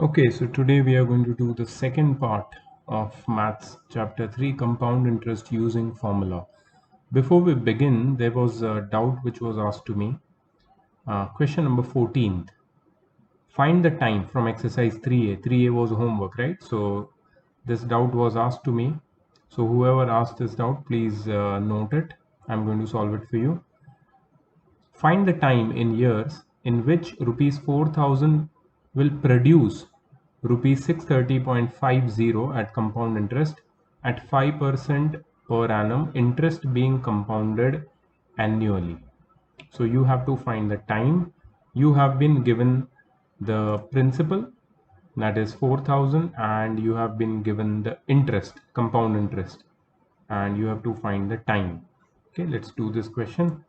Okay, so today we are going to do the second part of Maths Chapter 3, Compound Interest Using Formula. Before we begin, there was a doubt which was asked to me. Question number 14. Find the time from exercise 3A. 3A was homework, right? So this doubt was asked to me. So whoever asked this doubt, please note it. I'm going to solve it for you. Find the time in years in which rupees 4,000 will produce rupees 630.50 at compound interest at 5% per annum, interest being compounded annually. So you have to find the time. You have been given the principal, that is 4,000, and you have been given the interest, compound interest, and you have to find the time. Okay, let's do this question.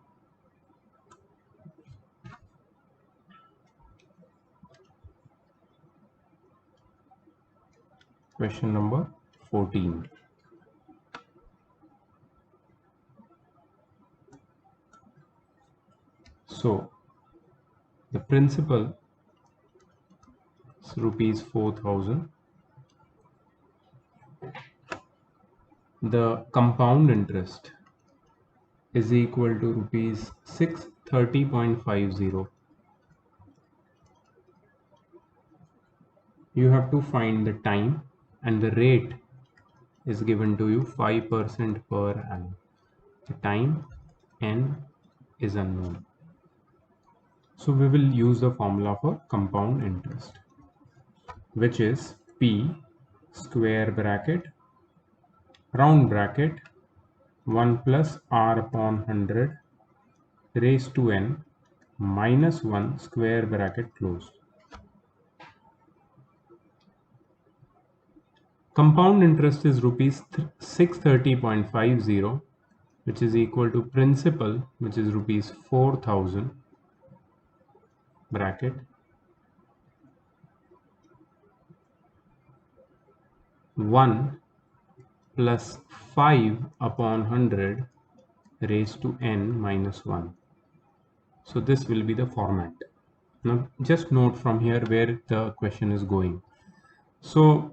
Question number 14. So the principal is rupees 4,000. The compound interest is equal to rupees 630.50. You have to find the time, and the rate is given to you 5% per annum. The time n is unknown. So we will use the formula for compound interest, which is P square bracket round bracket 1 plus r upon 100 raised to n minus 1 square bracket closed. Compound interest is rupees 630.50, which is equal to principal, which is rupees 4,000 bracket 1 plus 5 upon 100 raised to n minus 1. So this will be the format. Now just note from here where the question is going. So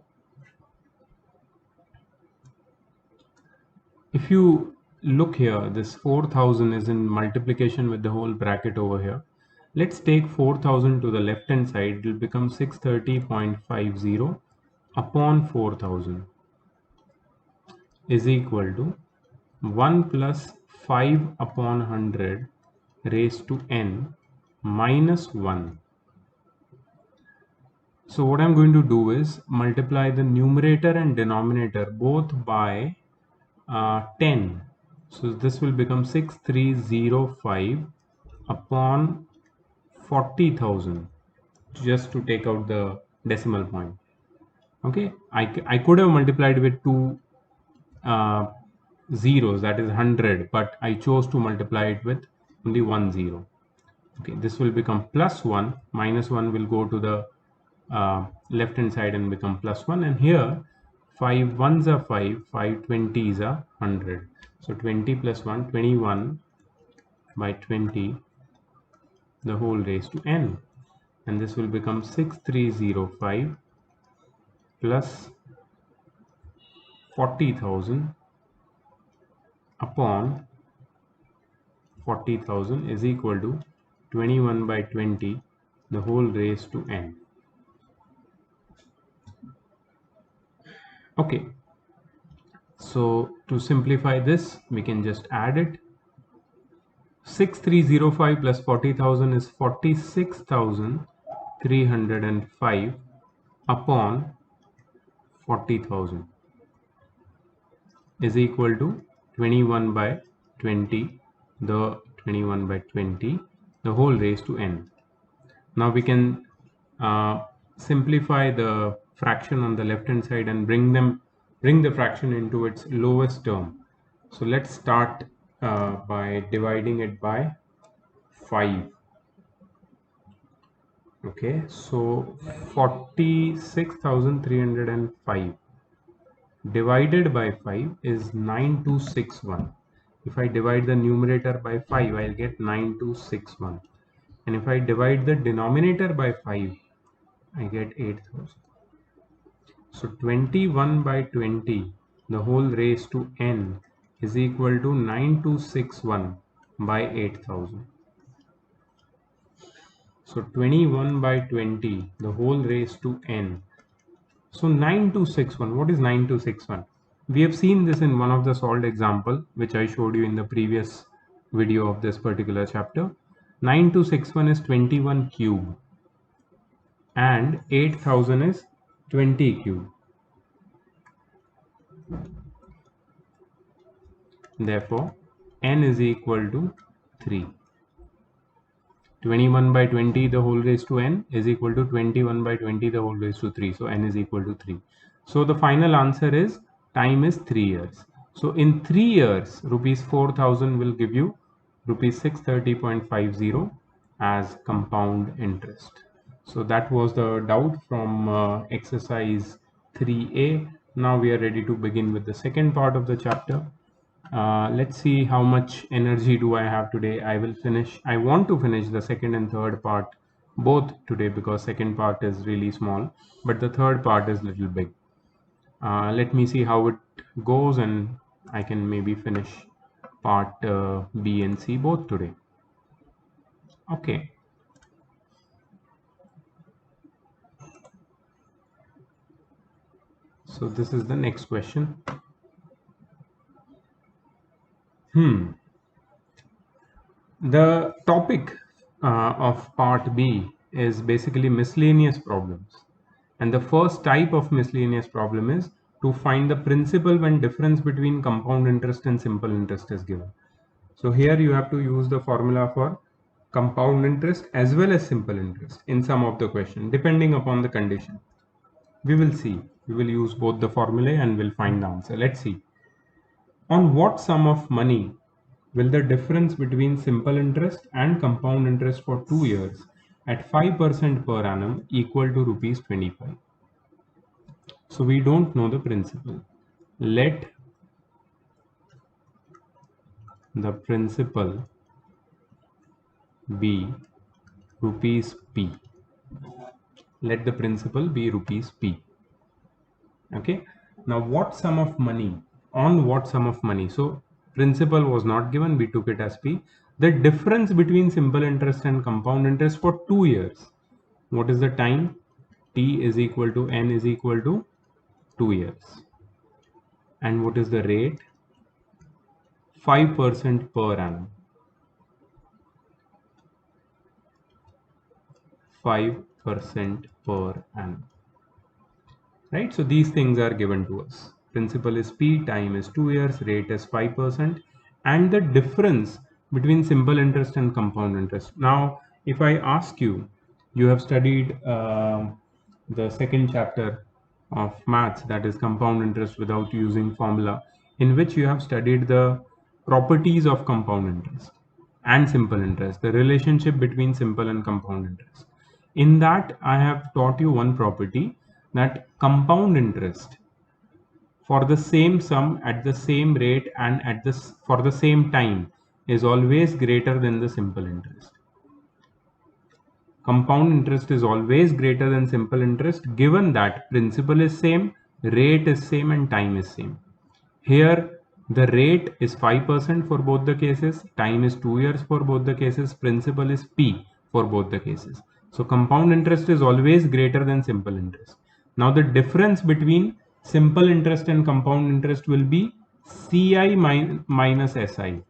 if you look here, this 4,000 is in multiplication with the whole bracket over here. Let's take 4,000 to the left hand side. It will become 630.50 upon 4,000 is equal to 1 plus 5 upon 100 raised to n minus 1. So what I'm going to do is multiply the numerator and denominator both by 10. So this will become 6305 upon 40,000, just to take out the decimal point. Okay, I could have multiplied with two zeros, that is 100, but I chose to multiply it with only 1 0. Okay, this will become plus 1, minus 1 will go to the left hand side and become plus 1, and here 5 ones are 5, 5 20s are 100. So 20 plus 1, 21 by 20, the whole raised to n, and this will become 6305 plus 40,000 upon 40,000 is equal to 21 by 20, the whole raised to n. Okay, so to simplify this, we can just add it. 6305 plus 40,000 is 46,305 upon 40,000 is equal to 21 by 20, the 21 by 20, the whole raised to n. Now we can simplify the fraction on the left hand side and bring the fraction into its lowest term. So let's start by dividing it by 5. Okay, so 46,305 divided by 5 is 9261. If I divide the numerator by 5, I'll get 9261. And if I divide the denominator by 5, I get 8,000. So 21 by 20, the whole raised to n is equal to 9261 by 8,000. So 21 by 20, the whole raised to n. So 9261, what is 9261? We have seen this in one of the solved example, which I showed you in the previous video of this particular chapter. 9261 is 21 cube and 8000 is 20 cube. Therefore, n is equal to 3. 21 by 20 the whole raised to n is equal to 21 by 20 the whole raised to 3. So n is equal to 3. So the final answer is time is 3 years. So in 3 years, rupees 4,000 will give you rupees 630.50 as compound interest. So that was the doubt from exercise 3A. Now we are ready to begin with the second part of the chapter. Let's see how much energy do I have today. I want to finish the second and third part both today because second part is really small, but the third part is little big. Let me see how it goes and I can maybe finish part B and C both today. Okay. So this is the next question. The topic of part B is basically miscellaneous problems. And the first type of miscellaneous problem is to find the principal when difference between compound interest and simple interest is given. So here you have to use the formula for compound interest as well as simple interest in some of the question, depending upon the condition. We will see. We will use both the formulae and we'll find the answer. Let's see. On what sum of money will the difference between simple interest and compound interest for 2 years at 5% per annum equal to rupees 25? So we don't know the principal. Let the principal be rupees P. Let the principal be rupees P. Okay. Now what sum of money? On what sum of money? So principal was not given. We took it as P. The difference between simple interest and compound interest for 2 years. What is the time? T is equal to N is equal to 2 years. And what is the rate? 5% per annum. 5% per annum. Right? So these things are given to us. Principal is P, time is 2 years, rate is 5%, and the difference between simple interest and compound interest. Now, if I ask you, you have studied the second chapter of maths, that is compound interest without using formula, in which you have studied the properties of compound interest and simple interest, the relationship between simple and compound interest. In that, I have taught you one property, that compound interest for the same sum at the same rate and at this for the same time is always greater than the simple interest. Compound interest is always greater than simple interest given that principal is same, rate is same, and time is same. Here the rate is 5% for both the cases, time is 2 years for both the cases, principal is P for both the cases. So compound interest is always greater than simple interest. Now the difference between simple interest and compound interest will be CI minus SI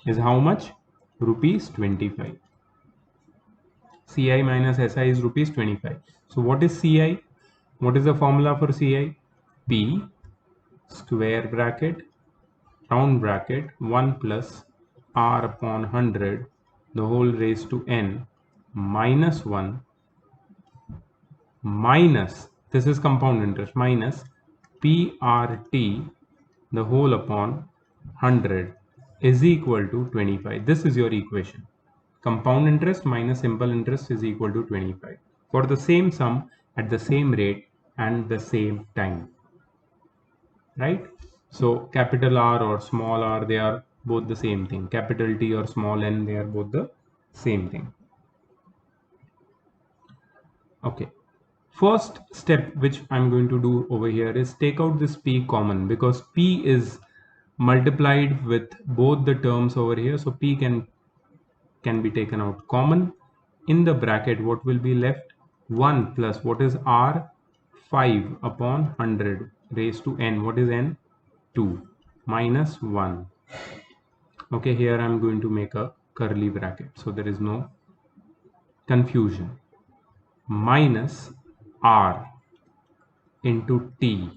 is how much? Rupees 25. CI minus SI is rupees 25. So what is CI? What is the formula for CI? P square bracket round bracket 1 plus R upon 100 the whole raised to N minus 1 minus, this is compound interest, minus PRT the whole upon 100 is equal to 25. This is your equation. Compound interest minus simple interest is equal to 25 for the same sum at the same rate and the same time. Right? So capital R or small r, they are both the same thing. Capital T or small n, they are both the same thing. Okay. First step which I'm going to do over here is take out this p common, because p is multiplied with both the terms over here, so p can be taken out common. In the bracket, what will be left? 1 plus what is r? 5 upon 100 raised to n. What is n? 2 minus 1. Okay, here I'm going to make a curly bracket so there is no confusion. Minus r into t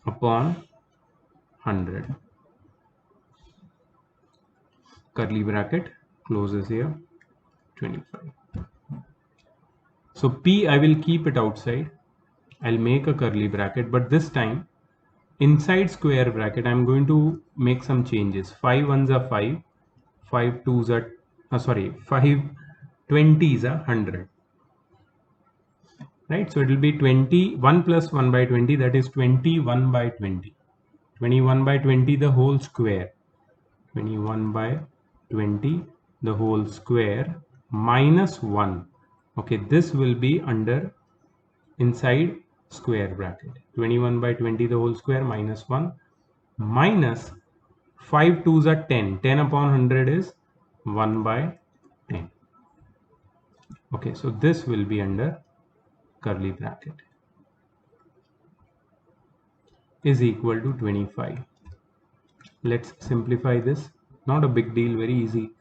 upon 100. Curly bracket closes here. 25. So p, I will keep it outside. I'll make a curly bracket, but this time inside square bracket I'm going to make some changes. 5 ones are 5, 5 twos are 5 20s are 100, right? So it will be 21 plus 1 by 20, that is 21 by 20. 21 by 20 the whole square, 21 by 20 the whole square minus 1. Okay, this will be under inside square bracket. 21 by 20 the whole square minus 1 minus 5 twos are 10. 10 upon 100 is 1 by 10. Okay, so this will be under curly bracket is equal to 25. Let's simplify this. Not a big deal, very easy.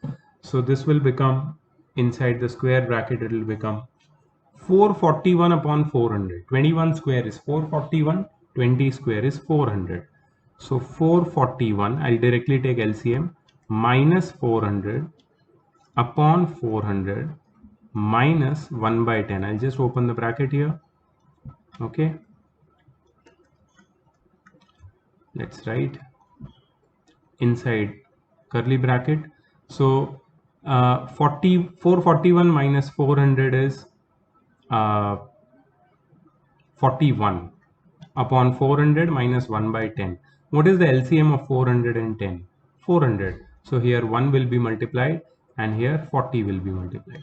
So this will become inside the square bracket, it will become 441 upon 400. 21 square is 441, 20 square is 400. So 441, I'll directly take LCM, minus 400 upon 400 minus 1 by 10. I'll just open the bracket here. Okay, let's write inside curly bracket. So 441 minus 400 is 41 upon 400 minus 1 by 10. What is the LCM of 410? 400. So here 1 will be multiplied and here 40 will be multiplied.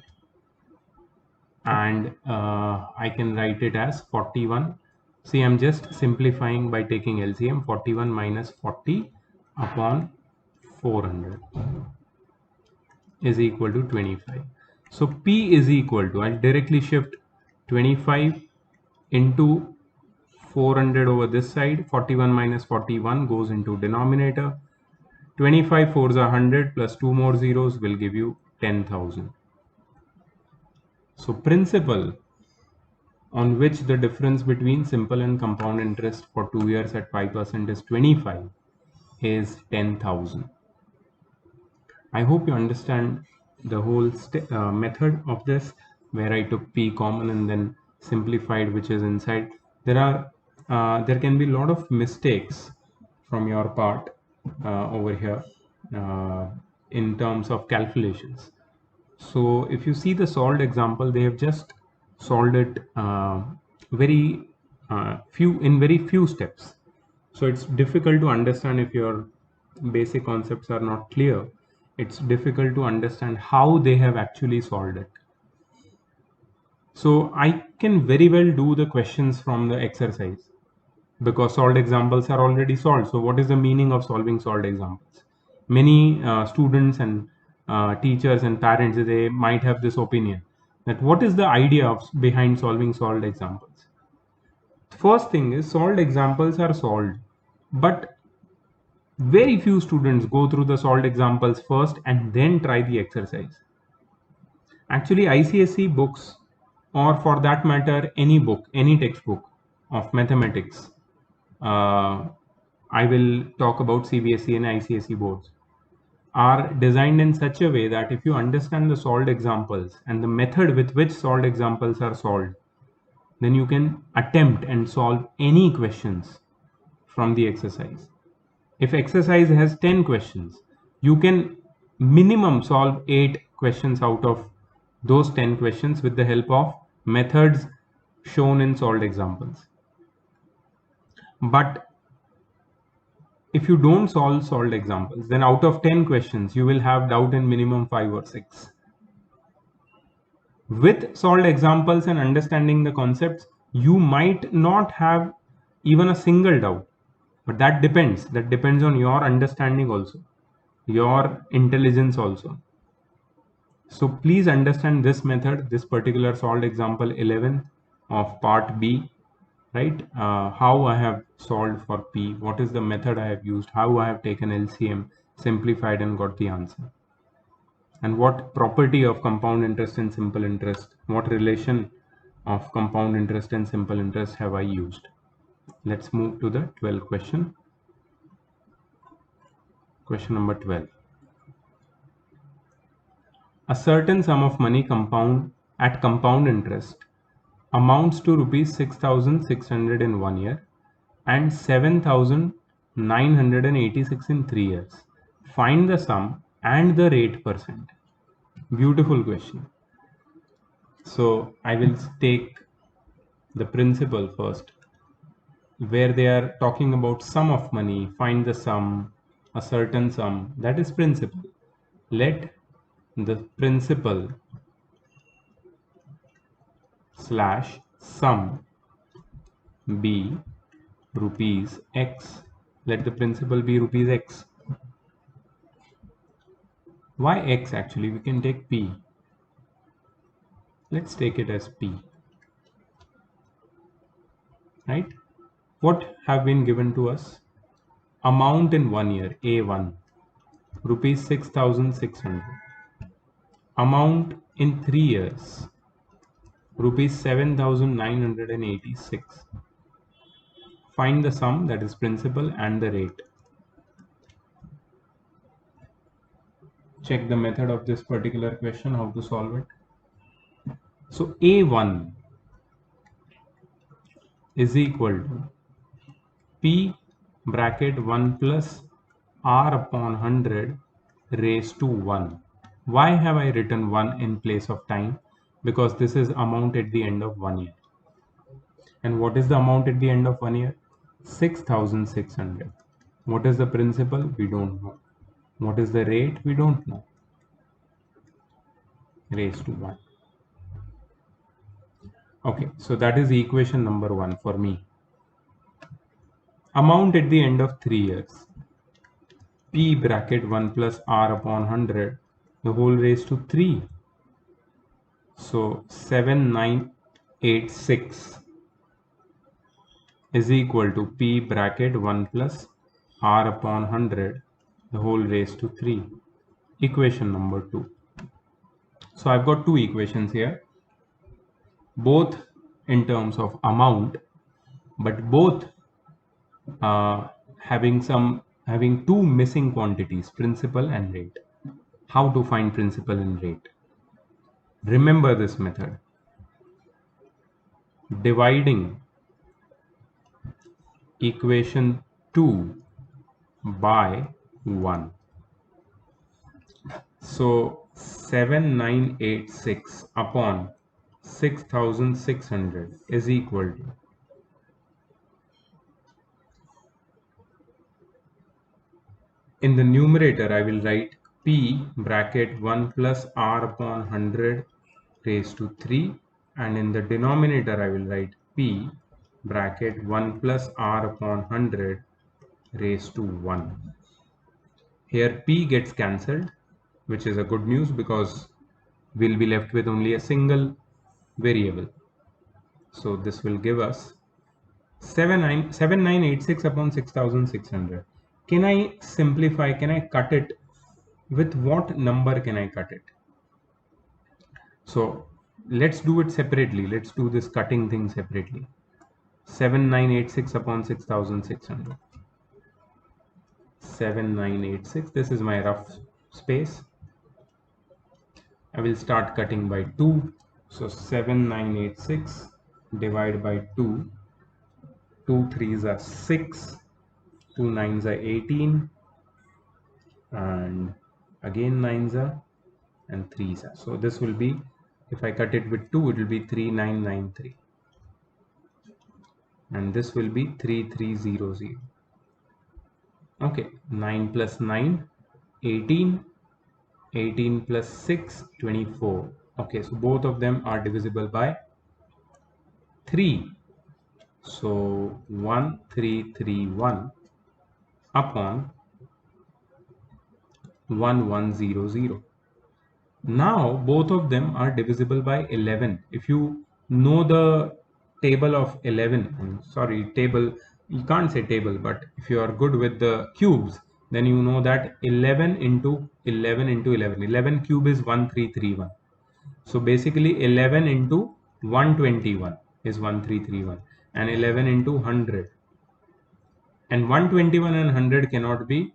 And I can write it as 41. See, I'm just simplifying by taking LCM. 41 minus 40 upon 400 is equal to 25. So P is equal to, I'll directly shift 25 into 400 over this side. 41 minus 41 goes into denominator. 25 fours are 100 plus 2 more zeros will give you 10,000. So principal on which the difference between simple and compound interest for 2 years at 5% is 25 is 10,000. I hope you understand the whole method of this, where I took P common and then simplified which is inside. There can be a lot of mistakes from your part over here in terms of calculations. So if you see the solved example, they have just solved it very few steps. So it's difficult to understand if your basic concepts are not clear. It's difficult to understand how they have actually solved it. So I can very well do the questions from the exercise because solved examples are already solved. So what is the meaning of solving solved examples? Many students and teachers and parents, they might have this opinion that what is the idea behind solving solved examples? First thing is, solved examples are solved, but very few students go through the solved examples first and then try the exercise. Actually, ICSE books, or for that matter any book, any textbook of mathematics, I will talk about CBSE and ICSE boards, are designed in such a way that if you understand the solved examples and the method with which solved examples are solved, then you can attempt and solve any questions from the exercise. If exercise has 10 questions, you can minimum solve 8 questions out of those 10 questions with the help of methods shown in solved examples. But if you don't solve solved examples, then out of 10 questions, you will have doubt in minimum 5 or 6. With solved examples and understanding the concepts, you might not have even a single doubt, but that depends on your understanding also, your intelligence also. So please understand this method, this particular solved example 11 of part B, right? How I have solved for P, what is the method I have used, how I have taken LCM, simplified and got the answer. And what property of compound interest and simple interest, what relation of compound interest and simple interest have I used. Let's move to the 12th question. Question number 12. A certain sum of money compound interest amounts to rupees 6,600 in 1 year and 7,986 in 3 years. Find the sum and the rate percent. Beautiful question. So I will take the principle first, where they are talking about sum of money, find the sum, a certain sum, that is principle. Let the principle slash sum be rupees X. Let the principal be rupees X. Why X actually? We can take P. Let's take it as P. Right? What have been given to us? Amount in 1 year, A1, rupees 6,600. Amount in 3 years, rupees 7,986. Find the sum, that is principal, and the rate. Check the method of this particular question, how to solve it. So A1 is equal to P bracket 1 plus R upon 100 raised to 1. Why have I written 1 in place of time? Because this is amount at the end of 1 year. And what is the amount at the end of 1 year? 6,600. What is the principal? We don't know. What is the rate? We don't know. Raised to 1. Okay, so that is equation number 1 for me. Amount at the end of 3 years. P bracket 1 plus R upon 100, the whole raised to 3. So 7,986 is equal to P bracket 1 plus R upon 100, the whole raised to 3. Equation number 2. So I've got two equations here, both in terms of amount, but both having two missing quantities, principal and rate. How to find principal and rate? Remember this method. Dividing equation 2 by 1. So 7,986 upon 6,600 is equal to, in the numerator I will write P bracket 1 plus R upon 100 raised to 3, and in the denominator I will write P bracket 1 plus R upon 100 raised to 1. Here P gets cancelled, which is a good news because we'll be left with only a single variable. So this will give us 7,986 upon 6,600. Can I simplify? Can I cut it? With what number can I cut it? So let's do it separately. Let's do this cutting thing separately. 7,986 upon 6,600. 7,986. This is my rough space. I will start cutting by 2. So 7,986 divided by 2. 2 3s are 6. 2 9s are 18. And again 9s are and 3s are. So this will be, if I cut it with 2, it will be 3993. And this will be 3300. Okay, 9 plus 9, 18. 18 plus 6, 24. Okay, so both of them are divisible by 3. So 1331 upon 1100. Now both of them are divisible by 11. If you know the table of 11, sorry, table, you can't say table, but if you are good with the cubes, then you know that 11 into 11 into 11. 11 cube is 1331. So basically 11 into 121 is 1331, and 11 into 100. And 121 and 100 cannot be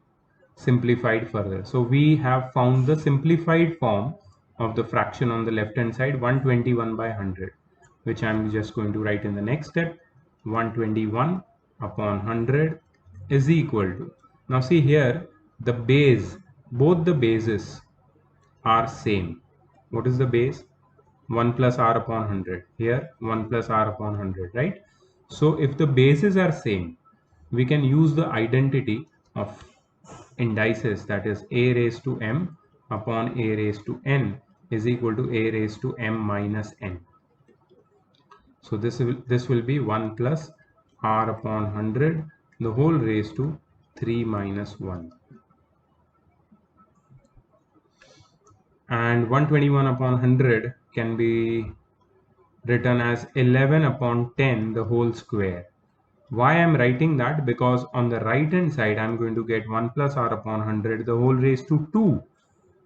simplified further. So we have found the simplified form of the fraction on the left hand side, 121 by 100, which I'm just going to write in the next step. 121 upon 100 is equal to, now see here, the base, both the bases are same. What is the base? 1 plus r upon 100. Here 1 plus r upon 100, right? So if the bases are same, we can use the identity of indices, that is a raised to m upon a raised to n is equal to a raised to m minus n. So this will be 1 plus r upon 100 the whole raised to 3 minus 1. And 121 upon 100 can be written as 11 upon 10 the whole square. Why I'm writing that? Because on the right hand side I'm going to get 1 plus r upon 100 the whole raised to 2.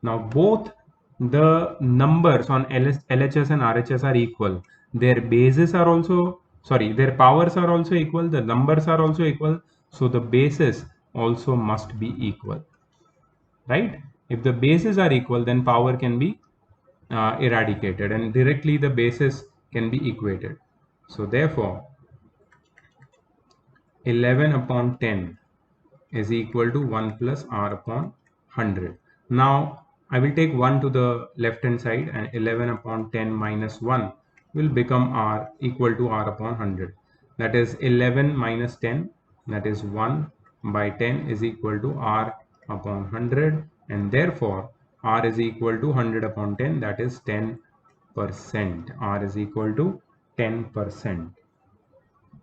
Now both the numbers on LHS and RHS are equal. Their bases are also, sorry, their powers are also equal, the numbers are also equal, so the bases also must be equal, right? If the bases are equal, then power can be eradicated and directly the bases can be equated. So therefore 11 upon 10 is equal to 1 plus r upon 100. Now I will take 1 to the left hand side, and 11 upon 10 minus 1 will become r equal to r upon 100. That is 11 minus 10, that is 1 by 10 is equal to r upon 100, and therefore r is equal to 100 upon 10, that is 10%. R is equal to 10%.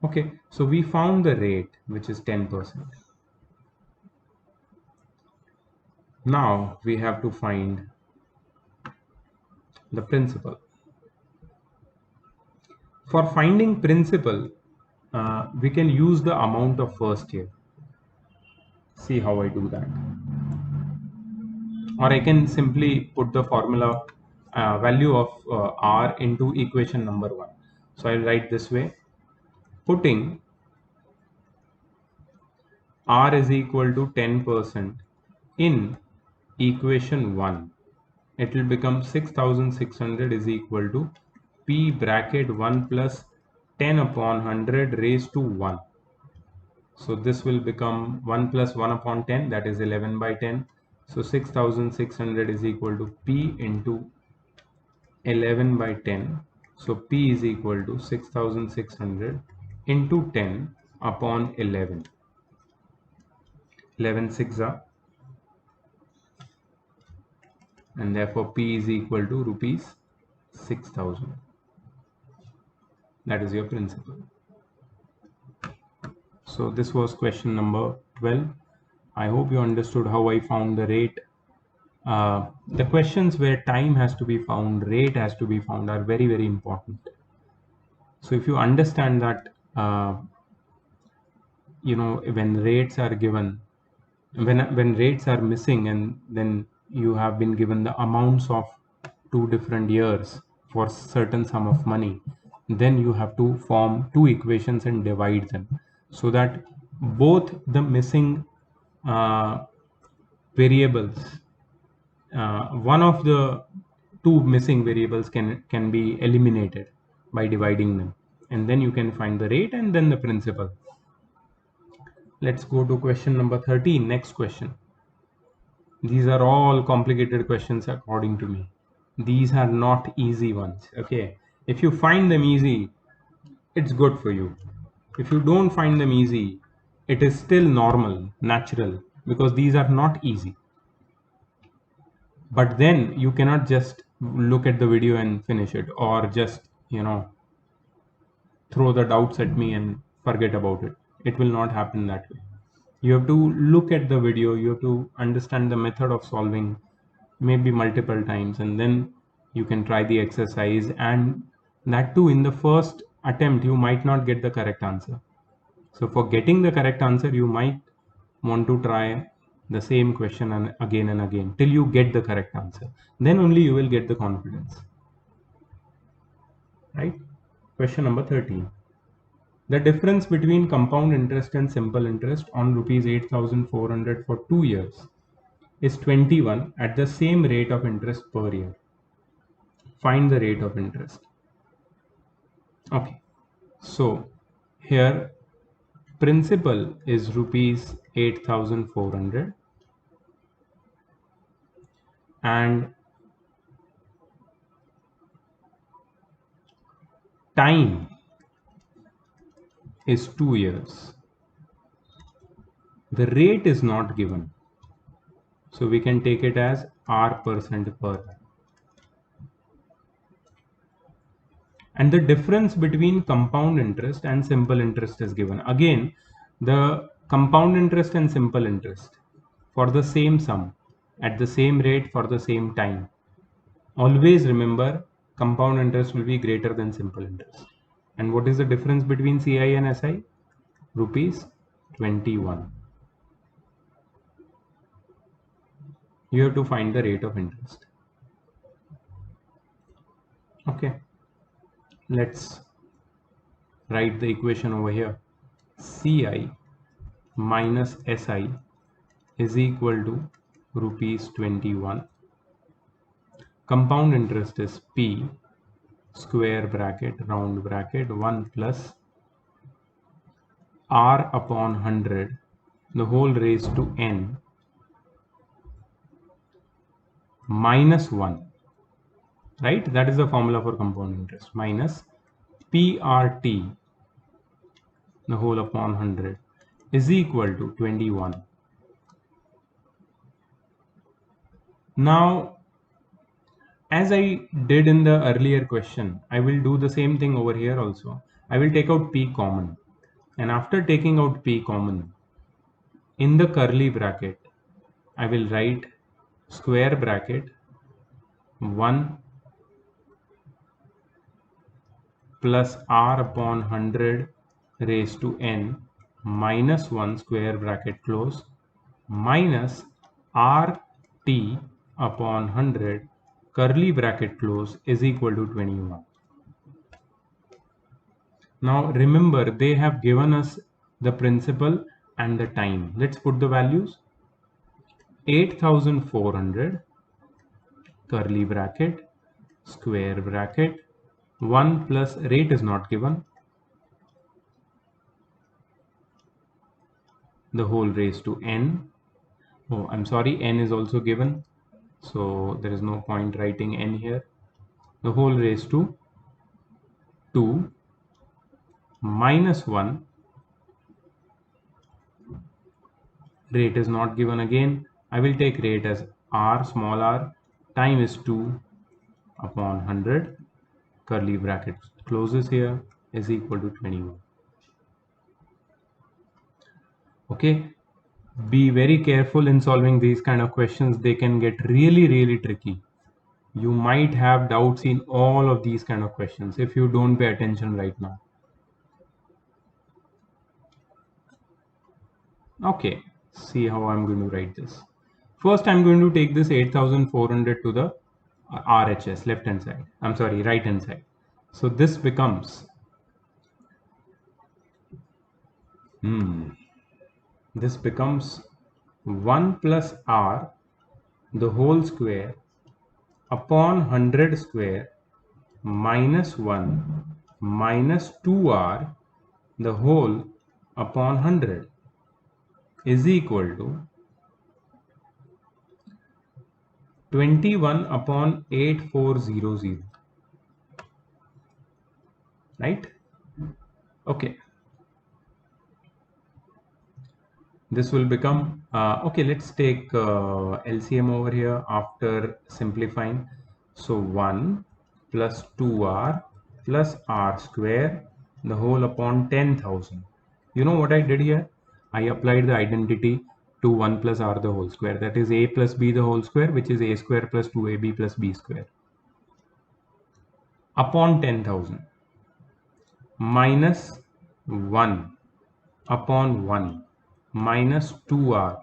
Okay, so we found the rate, which is 10%. Now we have to find the principal. For finding principal, we can use the amount of first year. See how I do that. Or I can simply put the formula value of r into equation number 1. So I'll write this way. Putting r is equal to 10% in equation 1, it will become 6600 is equal to p bracket 1 plus 10 upon 100 raised to 1. So this will become 1 plus 1 upon 10, that is 11 by 10. So 6600 is equal to p into 11 by 10. So p is equal to 6600 into 10 upon 11. 11 6 are, and therefore p is equal to rupees 6000. That is your principal. So this was question number 12. I hope you understood how I found the rate. The questions where time has to be found, rate has to be found, are very, very important. So if you understand that, when rates are given, when rates are missing, and then you have been given the amounts of 2 different years for certain sum of money, then you have to form 2 equations and divide them, so that both the missing variables, one of the 2 missing variables can be eliminated by dividing them, and then you can find the rate and then the principal. Let's go to question number 13. Next question. These are all complicated questions according to me. These are not easy ones. Okay, if you find them easy, it's good for you. If you don't find them easy, it is still normal, natural, because these are not easy. But then you cannot just look at the video and finish it, or just throw the doubts at me and forget about it. It will not happen that way. You have to look at the video, you have to understand the method of solving maybe multiple times, and then you can try the exercise. And that too, in the first attempt you might not get the correct answer. So for getting the correct answer, you might want to try the same question and again till you get the correct answer. Then only you will get the confidence. Right? Question number 13. The difference between compound interest and simple interest on rupees 8,400 for 2 years is 21 at the same rate of interest per year. Find the rate of interest. Okay. So here principal is rupees 8,400 and time is 2 years. The rate is not given, so we can take it as R% per annum. And the difference between compound interest and simple interest is given. Again, the compound interest and simple interest for the same sum at the same rate for the same time. Always remember, compound interest will be greater than simple interest. And what is the difference between CI and SI? Rupees 21. You have to find the rate of interest. Okay, let's write the equation over here. CI minus SI is equal to rupees 21. Compound interest is P square bracket round bracket 1 plus R upon 100 the whole raised to N minus 1. Right? That is the formula for compound interest. Minus PRT the whole upon 100 is equal to 21. Now, as I did in the earlier question, I will do the same thing over here also. I will take out P common, and after taking out P common, in the curly bracket, I will write square bracket 1 plus R upon 100 raised to N minus 1 square bracket close minus RT upon 100 curly bracket close is equal to 21. Now remember, they have given us the principal and the time. Let's put the values. 8,400 curly bracket square bracket 1 plus rate is not given the whole raised to N. Oh, I'm sorry, N is also given, so there is no point writing N here. The whole raised to 2 minus 1, rate is not given again. I will take rate as R, small r, time is 2 upon 100, curly bracket closes here, is equal to 21. Okay, be very careful in solving these kind of questions. They can get really tricky. You might have doubts in all of these kind of questions if you don't pay attention right now. Okay, see how I'm going to write this. First, I'm going to take this 8,400 to the RHS, left hand side. I'm sorry, right hand side. So this becomes this becomes 1 plus R the whole square upon 100 square minus 1 minus 2R the whole upon 100 is equal to 21 upon 8400. Right? Okay. This will become, okay, let's take LCM over here after simplifying. So 1 plus 2r plus r square the whole upon 10,000. You know what I did here? I applied the identity to 1 plus r the whole square, that is a plus b the whole square, which is a square plus 2ab plus b square, upon 10,000, minus 1 upon 1 minus 2r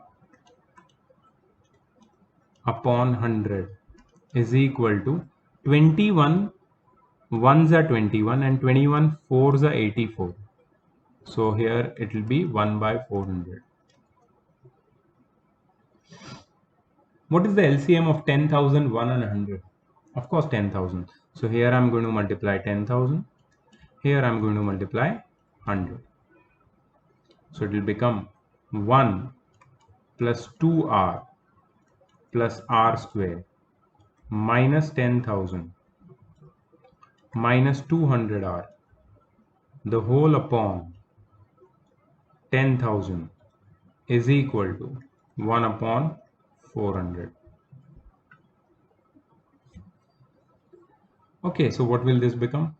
upon 100 is equal to 21 ones are 21 and 21 fours are 84. So here it will be 1 by 400. What is the LCM of 10,000, 1 and 100? Of course 10,000. So here I'm going to multiply 10,000. Here I'm going to multiply 100. So it will become 1 plus 2r plus r square minus 10,000 minus 200r the whole upon 10,000 is equal to 1 upon 400. Okay, so what will this become?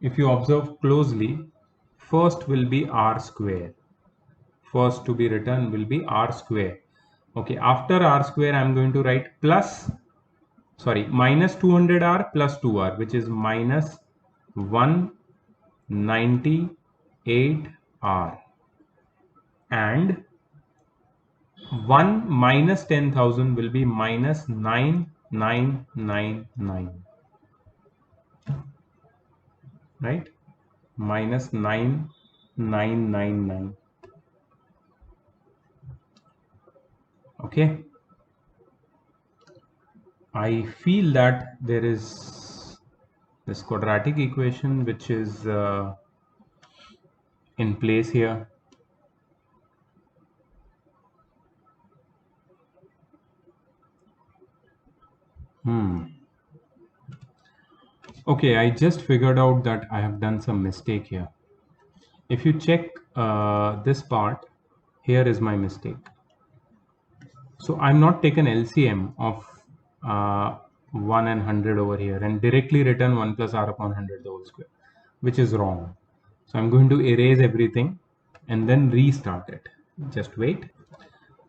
If you observe closely, first will be r square. First to be written will be r square. Okay, after r square I'm going to write minus 200r plus 2r, which is minus 198r, and 1 minus 10,000 will be minus 9999, right? Minus 9999. Okay, I feel that there is this quadratic equation which is in place here. Okay, I just figured out that I have done some mistake here. If you check this part, here is my mistake. So I'm not taken LCM of 1 and 100 over here and directly written 1 plus r upon 100 the whole square, which is wrong. So I'm going to erase everything and then restart it. Just wait.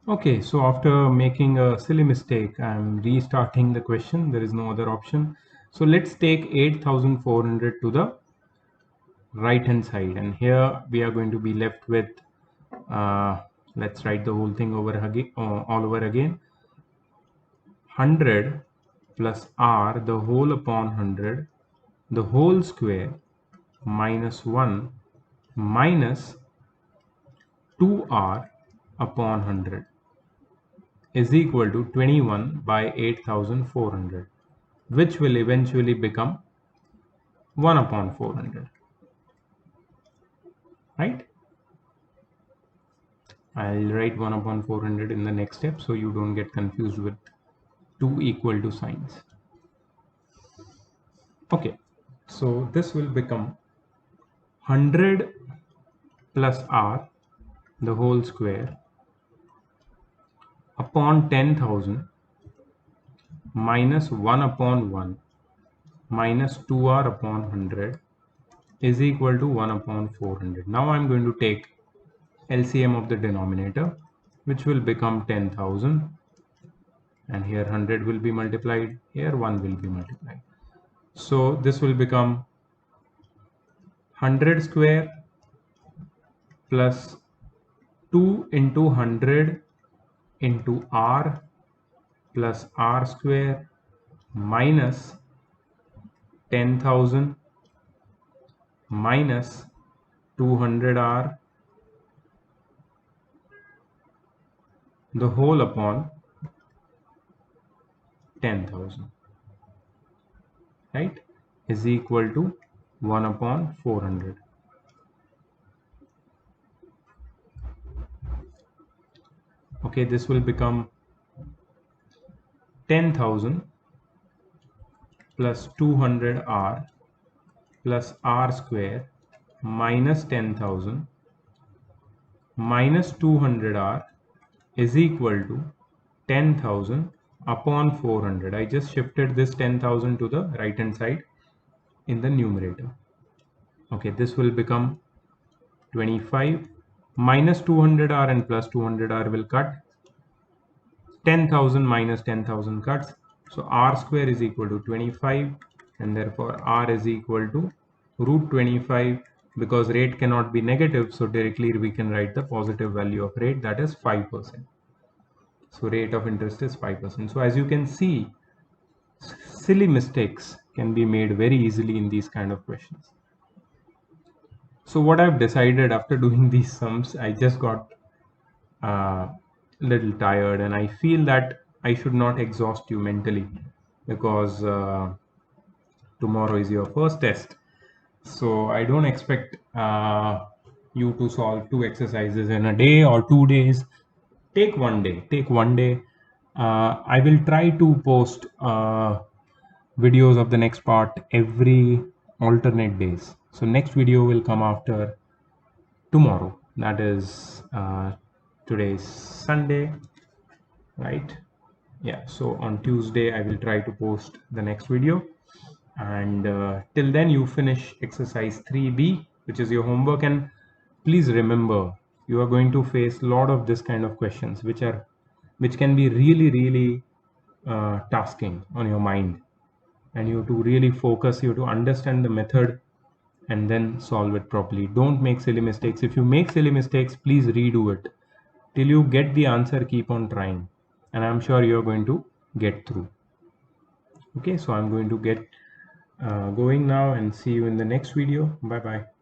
Okay, so after making a silly mistake, I'm restarting the question. There is no other option. So let's take 8,400 to the right hand side, and here we are going to be left with let's write the whole thing over again, all over again. 100 plus r the whole upon 100 the whole square minus 1 minus 2r upon 100 is equal to 21 by 8,400, which will eventually become 1 upon 400, right? I'll write 1 upon 400 in the next step so you don't get confused with two equal to signs. Okay, so this will become 100 plus r the whole square upon 10,000 minus 1 upon 1 minus 2r upon 100 is equal to 1 upon 400. Now I'm going to take LCM of the denominator, which will become 10,000, and here 100 will be multiplied, here 1 will be multiplied. So this will become 100 square plus 2 into 100 into r plus r square minus 10,000 minus 200r the whole upon 10,000, right, is equal to 1 upon 400. Okay, this will become 10,000 plus 200r plus r square minus 10,000 minus 200r is equal to 10,000 upon 400. I just shifted this 10,000 to the right hand side in the numerator. Okay, this will become 25 minus 200R and plus 200R will cut. 10,000 minus 10,000 cuts. So R square is equal to 25, and therefore R is equal to root 25. Because rate cannot be negative, so directly we can write the positive value of rate, that is 5%. So rate of interest is 5%. So as you can see, silly mistakes can be made very easily in these kind of questions. So what I've decided after doing these sums, I just got little tired, and I feel that I should not exhaust you mentally, because tomorrow is your first test. So I don't expect you to solve 2 exercises in a day or 2 days. Take one day. I will try to post videos of the next part every alternate days. So next video will come after tomorrow, that is today's Sunday, right? Yeah, so on Tuesday I will try to post the next video, and till then you finish exercise 3B, which is your homework. And please remember, you are going to face a lot of this kind of questions which can be really tasking on your mind, and you have to really focus, you have to understand the method and then solve it properly. Don't make silly mistakes. If you make silly mistakes, please redo it till you get the answer. Keep on trying, and I'm sure you're going to get through. Okay, so I'm going to get going now, and see you in the next video. Bye bye.